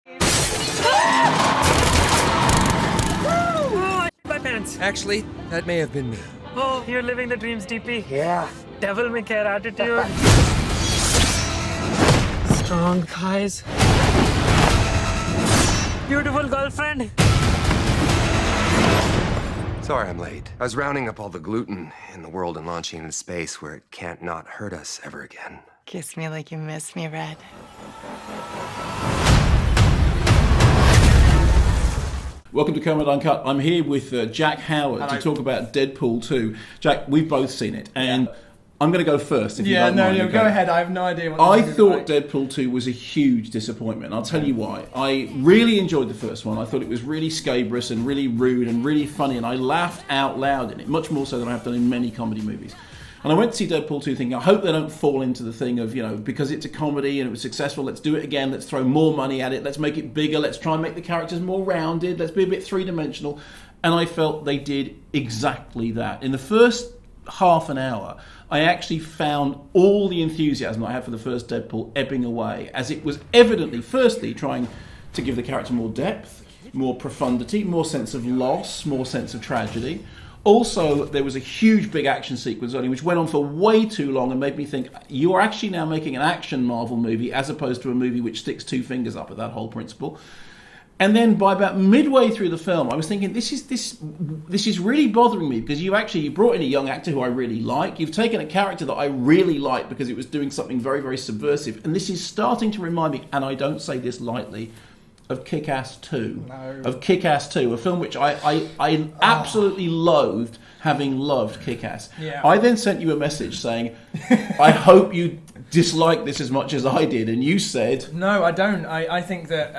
Oh, I shit my pants. Actually, that may have been me. Oh, you're living the dreams, DP. Yeah. Devil may care attitude. Strong thighs. Beautiful girlfriend. Sorry I'm late. I was rounding up all the gluten in the world and launching into space where it can't not hurt us ever again. Kiss me like you miss me, Red. Welcome to Kermode Uncut. I'm here with Jack Howard to talk about Deadpool 2. Jack, we've both seen it, and I'm going to go first. If you don't mind, okay? Go ahead. I have no idea what I thought Deadpool 2 was a huge disappointment. I'll tell you why. I really enjoyed the first one. I thought it was really scabrous and really rude and really funny, and I laughed out loud in it, much more so than I have done in many comedy movies. And I went to see Deadpool 2 thinking, I hope they don't fall into the thing of, because it's a comedy and it was successful, let's do it again, let's throw more money at it, let's make it bigger, let's try and make the characters more rounded, let's be a bit three-dimensional. And I felt they did exactly that. In the first half an hour, I actually found all the enthusiasm I had for the first Deadpool ebbing away, as it was evidently, firstly, trying to give the character more depth, more profundity, more sense of loss, more sense of tragedy. Also, there was a huge big action sequence early, which went on for way too long and made me think, you are actually now making an action Marvel movie as opposed to a movie which sticks two fingers up at that whole principle. And then by about midway through the film, I was thinking, this is really bothering me, because you brought in a young actor who I really like. You've taken a character that I really like because it was doing something very, very subversive. And this is starting to remind me, and I don't say this lightly, of Kick-Ass 2. No. Of Kick-Ass 2, a film which I absolutely loathed, having loved Kick-Ass. Yeah. I then sent you a message saying, I hope you dislike this as much as I did, and you said... No, I don't. I think that...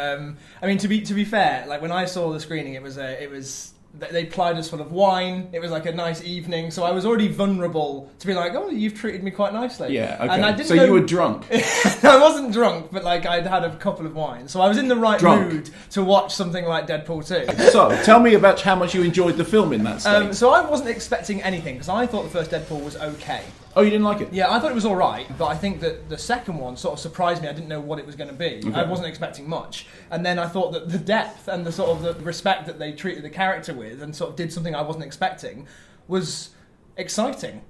to be fair, like when I saw the screening, it was they plied us full of wine. It was like a nice evening, so I was already vulnerable to be like, oh, you've treated me quite nicely. Yeah, okay. And I didn't so you were drunk? I wasn't drunk, but like I'd had a couple of wines, so I was in the right mood to watch something like Deadpool 2. So, tell me about how much you enjoyed the film in that state. So I wasn't expecting anything, because I thought the first Deadpool was okay. Oh, you didn't like it? Yeah, I thought it was all right, but I think that the second one sort of surprised me. I didn't know what it was going to be. Okay. I wasn't expecting much. And then I thought that the depth and the sort of the respect that they treated the character with and sort of did something I wasn't expecting was exciting.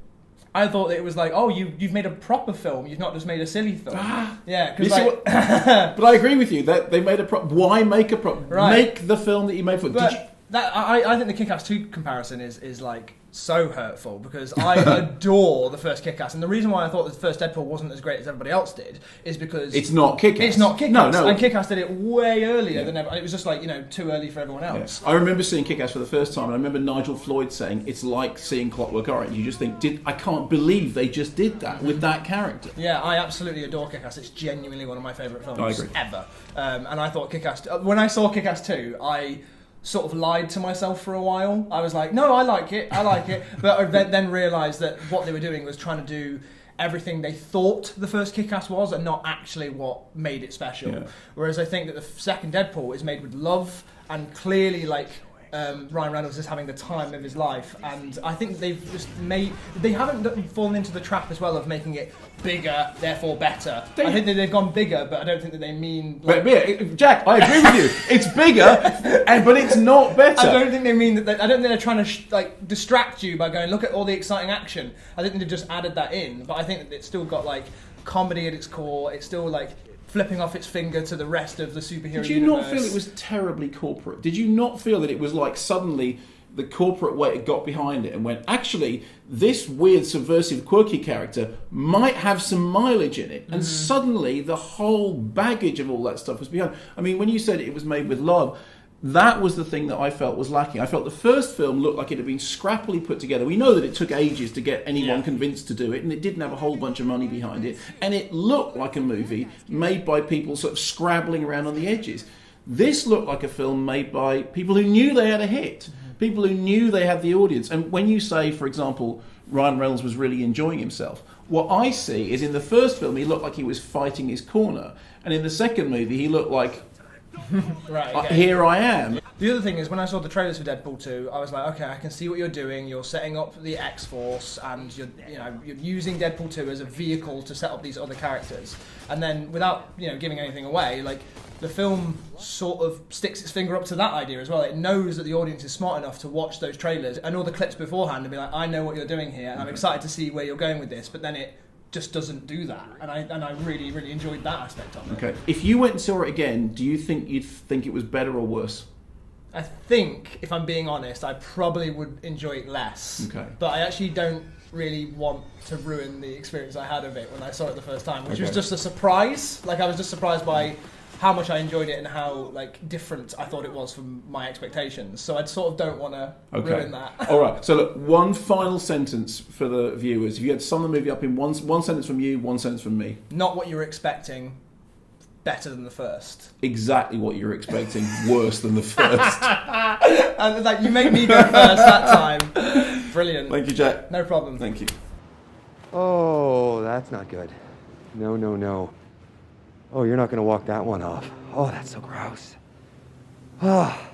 I thought that it was like, oh, you've made a proper film. You've not just made a silly film. Yeah, because but I agree with you that they made why make a make the film that you made for? I think the Kick-Ass 2 comparison is like so hurtful, because I adore the first Kick-Ass, and the reason why I thought the first Deadpool wasn't as great as everybody else did is because it's not Kick-Ass. It's not Kick-Ass. No. And Kick-Ass did it way earlier than ever. It was just like too early for everyone else. Yeah. I remember seeing Kick-Ass for the first time, and I remember Nigel Floyd saying it's like seeing Clockwork Orange. You just think, I can't believe they just did that with that character. Yeah, I absolutely adore Kick-Ass. It's genuinely one of my favourite films ever. And I thought Kick-Ass. When I saw Kick-Ass 2, I sort of lied to myself for a while. I was like, no, I like it. But I then realised that what they were doing was trying to do everything they thought the first Kick-Ass was and not actually what made it special. Yeah. Whereas I think that the second Deadpool is made with love and clearly Ryan Reynolds is having the time of his life, and I think they haven't fallen into the trap as well of making it bigger, therefore better. I think that they've gone bigger, but I don't think that they mean... Jack, I agree with you. It's bigger, but it's not better. I don't think they mean that. I don't think they're trying to distract you by going, look at all the exciting action. I think they've just added that in, but I think that it's still got comedy at its core. It's still flipping off its finger to the rest of the superhero universe. Did you not feel it was terribly corporate? Did you not feel that it was suddenly the corporate weight got behind it and went, actually, this weird, subversive, quirky character might have some mileage in it, and suddenly the whole baggage of all that stuff was behind? I mean, when you said it was made with love, that was the thing that I felt was lacking. I felt the first film looked like it had been scrappily put together. We know that it took ages to get anyone convinced to do it, and it didn't have a whole bunch of money behind it, and it looked like a movie made by people sort of scrabbling around on the edges. This looked like a film made by people who knew they had a hit, people who knew they had the audience. And when you say, for example, Ryan Reynolds was really enjoying himself, what I see is in the first film he looked like he was fighting his corner, and in the second movie he looked like... Right, okay. Here I am. The other thing is, when I saw the trailers for Deadpool 2, I was like, okay, I can see what you're doing. You're setting up the X-Force, and you're using Deadpool 2 as a vehicle to set up these other characters. And then, without giving anything away, the film sort of sticks its finger up to that idea as well. It knows that the audience is smart enough to watch those trailers and all the clips beforehand and be like, I know what you're doing here, and I'm excited to see where you're going with this. But then it just doesn't do that, and I really, really enjoyed that aspect of it. Okay. If you went and saw it again, do you think you'd think it was better or worse? I think, if I'm being honest, I probably would enjoy it less. Okay. But I actually don't really want to ruin the experience I had of it when I saw it the first time, which was just a surprise. Like, I was just surprised by how much I enjoyed it and how different I thought it was from my expectations. So I sort of don't want to ruin that. All right. So look, one final sentence for the viewers. If you had to sum the movie up in one sentence from you, one sentence from me. Not what you were expecting. Better than the first. Exactly what you were expecting. Worse than the first. And you made me go first that time. Brilliant. Thank you, Jack. No problem. Thank you. Oh, that's not good. No, no, no. Oh, you're not going to walk that one off. Oh, that's so gross. Ah.